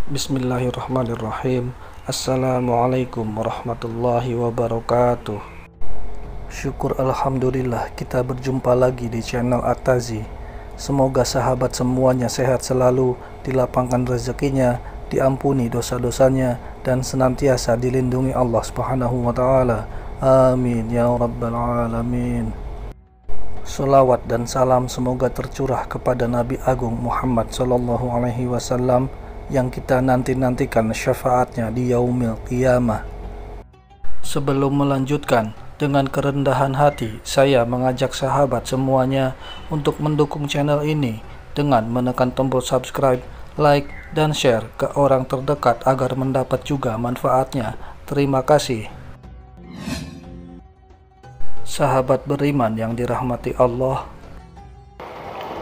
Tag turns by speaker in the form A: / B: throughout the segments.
A: Bismillahirrahmanirrahim. Assalamualaikum warahmatullahi wabarakatuh. Syukur alhamdulillah kita berjumpa lagi di channel At-Tazi. Semoga sahabat semuanya sehat selalu, dilapangkan rezekinya, diampuni dosa-dosanya, dan senantiasa dilindungi Allah Subhanahu wa Ta'ala. Amin ya rabbal alamin. Salawat dan salam semoga tercurah kepada Nabi Agung Muhammad sallallahu alaihi wasallam yang kita nanti-nantikan syafaatnya di yaumil qiyamah. Sebelum melanjutkan, dengan kerendahan hati saya mengajak sahabat semuanya untuk mendukung channel ini dengan menekan tombol subscribe, like, dan share ke orang terdekat agar mendapat juga manfaatnya. Terima kasih. Sahabat beriman yang dirahmati Allah,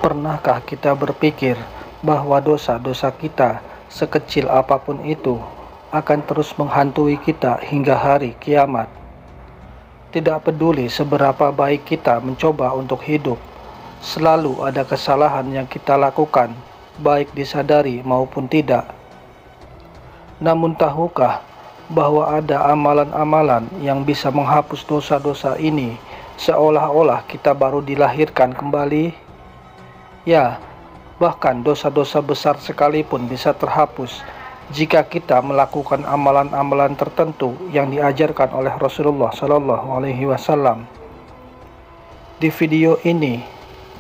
A: pernahkah kita berpikir bahwa dosa-dosa kita, sekecil apapun itu, akan terus menghantui kita hingga hari kiamat? Tidak peduli seberapa baik kita mencoba untuk hidup, selalu ada kesalahan yang kita lakukan, baik disadari maupun tidak. Namun tahukah bahwa ada amalan-amalan yang bisa menghapus dosa-dosa ini seolah-olah kita baru dilahirkan kembali? Ya, bahkan dosa-dosa besar sekalipun bisa terhapus jika kita melakukan amalan-amalan tertentu yang diajarkan oleh Rasulullah Shallallahu Alaihi Wasallam. Di video ini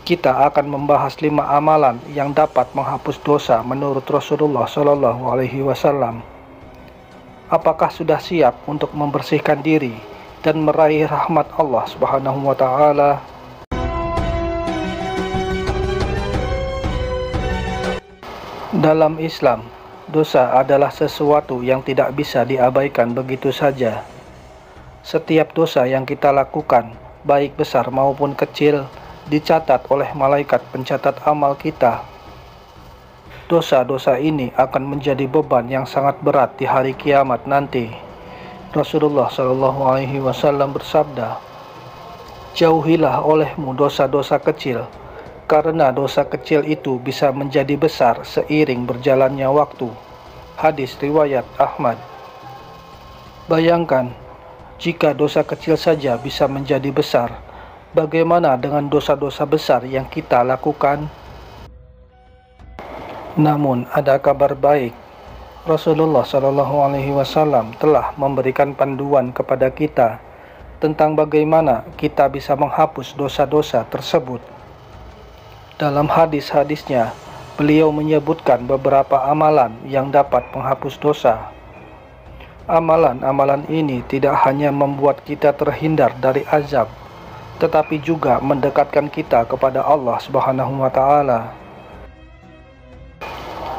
A: kita akan membahas 5 amalan yang dapat menghapus dosa menurut Rasulullah Shallallahu Alaihi Wasallam. Apakah sudah siap untuk membersihkan diri dan meraih rahmat Allah Subhanahu wa Ta'ala? Dalam Islam, dosa adalah sesuatu yang tidak bisa diabaikan begitu saja. Setiap dosa yang kita lakukan, baik besar maupun kecil, dicatat oleh malaikat pencatat amal kita. Dosa-dosa ini akan menjadi beban yang sangat berat di hari kiamat nanti. Rasulullah Shallallahu Alaihi Wasallam bersabda, "Jauhilah olehmu dosa-dosa kecil, karena dosa kecil itu bisa menjadi besar seiring berjalannya waktu." Hadis riwayat Ahmad. Bayangkan, jika dosa kecil saja bisa menjadi besar, bagaimana dengan dosa-dosa besar yang kita lakukan? Namun ada kabar baik. Rasulullah Shallallahu Alaihi Wasallam telah memberikan panduan kepada kita tentang bagaimana kita bisa menghapus dosa-dosa tersebut. Dalam hadis-hadisnya, beliau menyebutkan beberapa amalan yang dapat menghapus dosa. Amalan-amalan ini tidak hanya membuat kita terhindar dari azab, tetapi juga mendekatkan kita kepada Allah Subhanahu wa Ta'ala.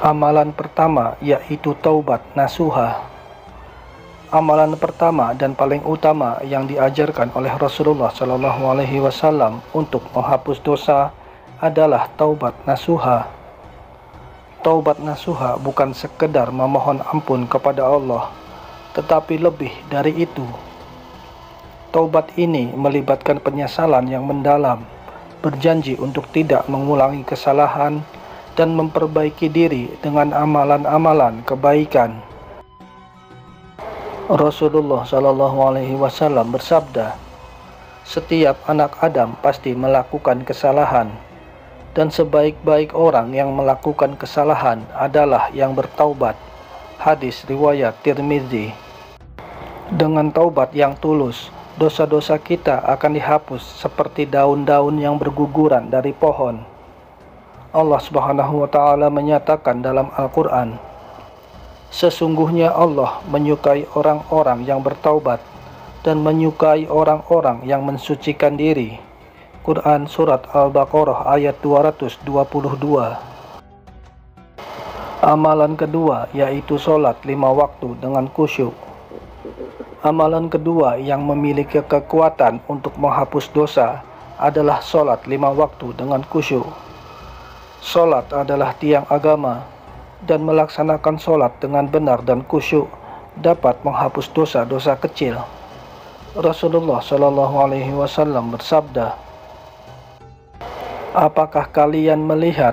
A: Amalan pertama yaitu taubat nasuha. Amalan pertama dan paling utama yang diajarkan oleh Rasulullah Shallallahu Alaihi Wasallam untuk menghapus dosa adalah taubat nasuha. Taubat nasuha bukan sekedar memohon ampun kepada Allah, tetapi lebih dari itu. Taubat ini melibatkan penyesalan yang mendalam, berjanji untuk tidak mengulangi kesalahan, dan memperbaiki diri dengan amalan-amalan kebaikan. Rasulullah Shallallahu Alaihi Wasallam bersabda, "Setiap anak Adam pasti melakukan kesalahan, dan sebaik-baik orang yang melakukan kesalahan adalah yang bertaubat." Hadis riwayat Tirmizi. Dengan taubat yang tulus, dosa-dosa kita akan dihapus seperti daun-daun yang berguguran dari pohon. Allah Subhanahu wa Ta'ala menyatakan dalam Al-Quran, "Sesungguhnya Allah menyukai orang-orang yang bertaubat dan menyukai orang-orang yang mensucikan diri." Quran Surat Al-Baqarah ayat 222. Amalan kedua yaitu sholat 5 waktu dengan khusyuk. Amalan kedua yang memiliki kekuatan untuk menghapus dosa adalah sholat 5 waktu dengan khusyuk. Sholat adalah tiang agama, dan melaksanakan sholat dengan benar dan khusyuk dapat menghapus dosa-dosa kecil. Rasulullah Shallallahu Alaihi Wasallam bersabda, Apakah kalian melihat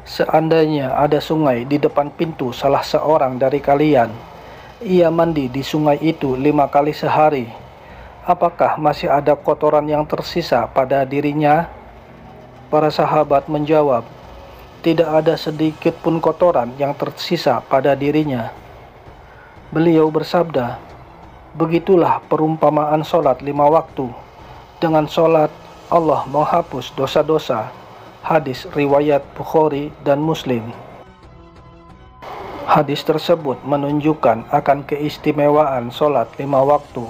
A: seandainya ada sungai di depan pintu salah seorang dari kalian, ia mandi di sungai itu 5 kali sehari, apakah masih ada kotoran yang tersisa pada dirinya? Para sahabat menjawab, tidak ada sedikit pun kotoran yang tersisa pada dirinya. Beliau bersabda, begitulah perumpamaan sholat 5 waktu. Dengan sholat, Allah menghapus dosa-dosa. Hadis riwayat Bukhari dan Muslim. Hadis tersebut menunjukkan akan keistimewaan sholat 5 waktu.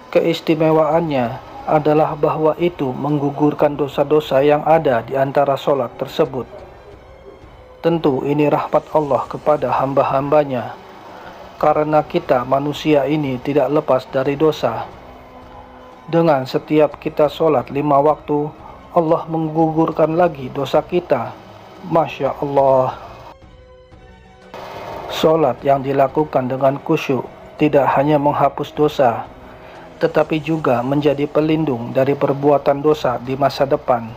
A: Keistimewaannya adalah bahwa itu menggugurkan dosa-dosa yang ada di antara sholat tersebut. Tentu ini rahmat Allah kepada hamba-hambanya, karena kita manusia ini tidak lepas dari dosa. Dengan setiap kita sholat 5 waktu, Allah menggugurkan lagi dosa kita. Masya Allah. Sholat yang dilakukan dengan khusyuk tidak hanya menghapus dosa, tetapi juga menjadi pelindung dari perbuatan dosa di masa depan.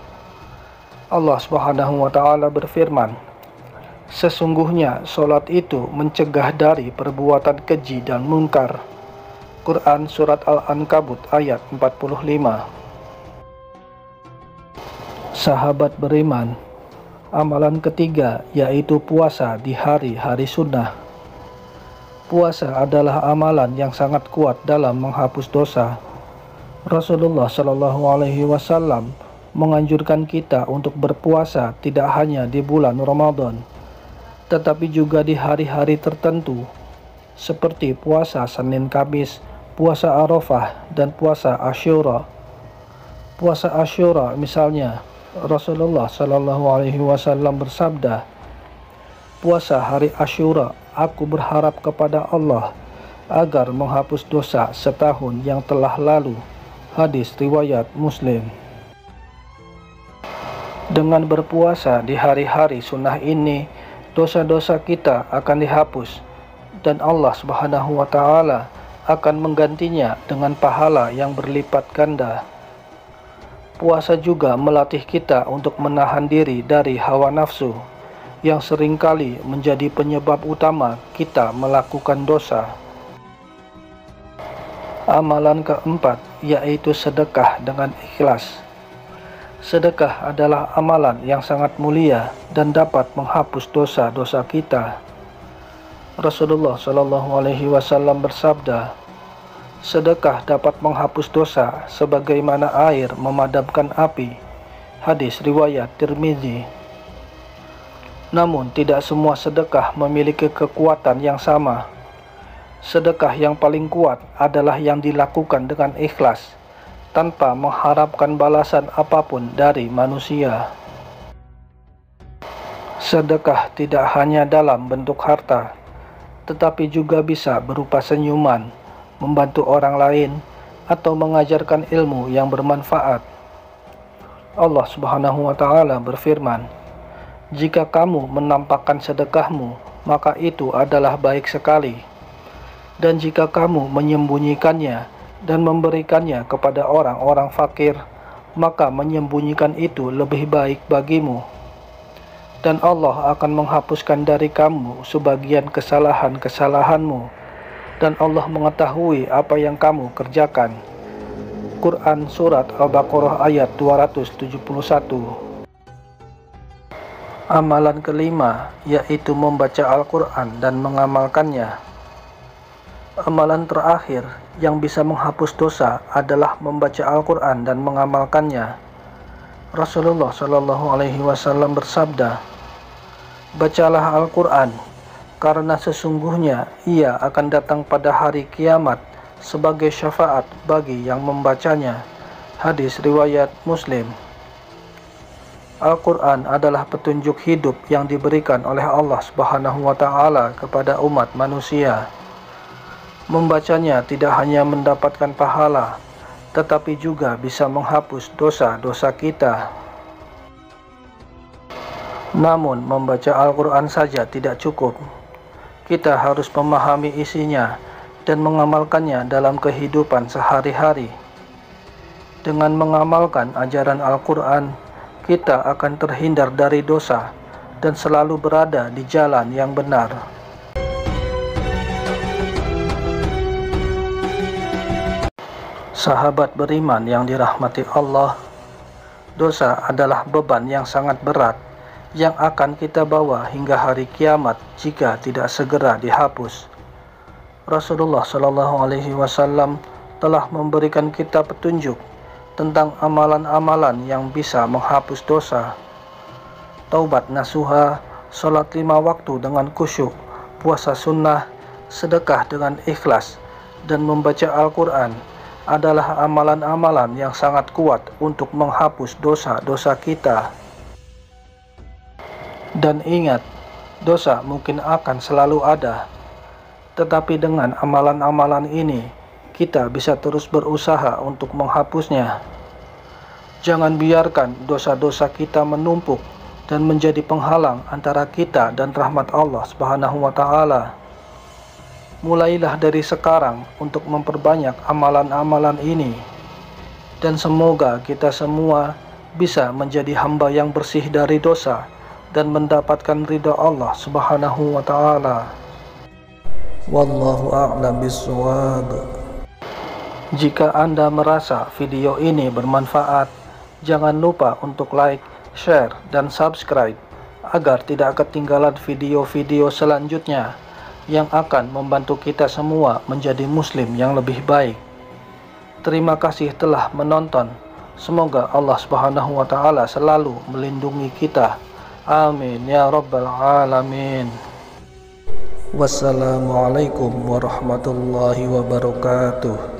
A: Allah Subhanahu wa Ta'ala berfirman, sesungguhnya sholat itu mencegah dari perbuatan keji dan munkar. Quran Surat Al-Ankabut ayat 45. Sahabat beriman, amalan ketiga yaitu puasa di hari-hari sunnah. Puasa adalah amalan yang sangat kuat dalam menghapus dosa. Rasulullah Shallallahu Alaihi Wasallam menganjurkan kita untuk berpuasa tidak hanya di bulan Ramadan, tetapi juga di hari-hari tertentu, seperti puasa Senin Kamis, puasa Arafah, dan puasa Asyura. Puasa Asyura misalnya, Rasulullah Shallallahu Alaihi Wasallam bersabda, puasa hari Asyura, aku berharap kepada Allah agar menghapus dosa setahun yang telah lalu. Hadis riwayat Muslim. Dengan berpuasa di hari-hari sunnah ini, dosa-dosa kita akan dihapus, dan Allah Subhanahu wa Ta'ala akan menggantinya dengan pahala yang berlipat ganda. Puasa juga melatih kita untuk menahan diri dari hawa nafsu yang seringkali menjadi penyebab utama kita melakukan dosa. Amalan keempat yaitu sedekah dengan ikhlas. Sedekah adalah amalan yang sangat mulia dan dapat menghapus dosa-dosa kita. Rasulullah Shallallahu Alaihi Wasallam bersabda, sedekah dapat menghapus dosa sebagaimana air memadamkan api. Hadis riwayat Tirmizi. Namun tidak semua sedekah memiliki kekuatan yang sama. Sedekah yang paling kuat adalah yang dilakukan dengan ikhlas, tanpa mengharapkan balasan apapun dari manusia. Sedekah tidak hanya dalam bentuk harta, tetapi juga bisa berupa senyuman, membantu orang lain, atau mengajarkan ilmu yang bermanfaat. Allah Subhanahu wa Ta'ala berfirman, jika kamu menampakkan sedekahmu, maka itu adalah baik sekali. Dan jika kamu menyembunyikannya dan memberikannya kepada orang-orang fakir, maka menyembunyikan itu lebih baik bagimu. Dan Allah akan menghapuskan dari kamu sebagian kesalahan-kesalahanmu, dan Allah mengetahui apa yang kamu kerjakan. Quran Surat Al-Baqarah ayat 271. Amalan kelima yaitu membaca Al-Quran dan mengamalkannya. Amalan terakhir yang bisa menghapus dosa adalah membaca Al-Quran dan mengamalkannya. Rasulullah Shallallahu Alaihi Wasallam bersabda, bacalah Al-Quran, karena sesungguhnya ia akan datang pada hari kiamat sebagai syafaat bagi yang membacanya. Hadis riwayat Muslim. Al-Quran adalah petunjuk hidup yang diberikan oleh Allah Subhanahu wa Ta'ala kepada umat manusia. Membacanya tidak hanya mendapatkan pahala, tetapi juga bisa menghapus dosa-dosa kita. Namun membaca Al-Quran saja tidak cukup. Kita harus memahami isinya dan mengamalkannya dalam kehidupan sehari-hari. Dengan mengamalkan ajaran Al-Quran, kita akan terhindar dari dosa dan selalu berada di jalan yang benar. Sahabat beriman yang dirahmati Allah, dosa adalah beban yang sangat berat yang akan kita bawa hingga hari kiamat jika tidak segera dihapus. Rasulullah Shallallahu Alaihi Wasallam telah memberikan kita petunjuk tentang amalan-amalan yang bisa menghapus dosa. Taubat nasuha, sholat 5 waktu dengan khusyuk, puasa sunnah, sedekah dengan ikhlas, dan membaca Al-Quran adalah amalan-amalan yang sangat kuat untuk menghapus dosa-dosa kita. Dan ingat, dosa mungkin akan selalu ada, tetapi dengan amalan-amalan ini kita bisa terus berusaha untuk menghapusnya. Jangan biarkan dosa-dosa kita menumpuk dan menjadi penghalang antara kita dan rahmat Allah Subhanahu wa Ta'ala. Mulailah dari sekarang untuk memperbanyak amalan-amalan ini, dan semoga kita semua bisa menjadi hamba yang bersih dari dosa dan mendapatkan ridha Allah Subhanahu wa Ta'ala. Wallahu a'lam bishawab. Jika Anda merasa video ini bermanfaat, jangan lupa untuk like, share, dan subscribe agar tidak ketinggalan video-video selanjutnya yang akan membantu kita semua menjadi muslim yang lebih baik. Terima kasih telah menonton. Semoga Allah Subhanahu wa Ta'ala selalu melindungi kita. Amin ya rabbal alamin. Wassalamualaikum warahmatullahi wabarakatuh.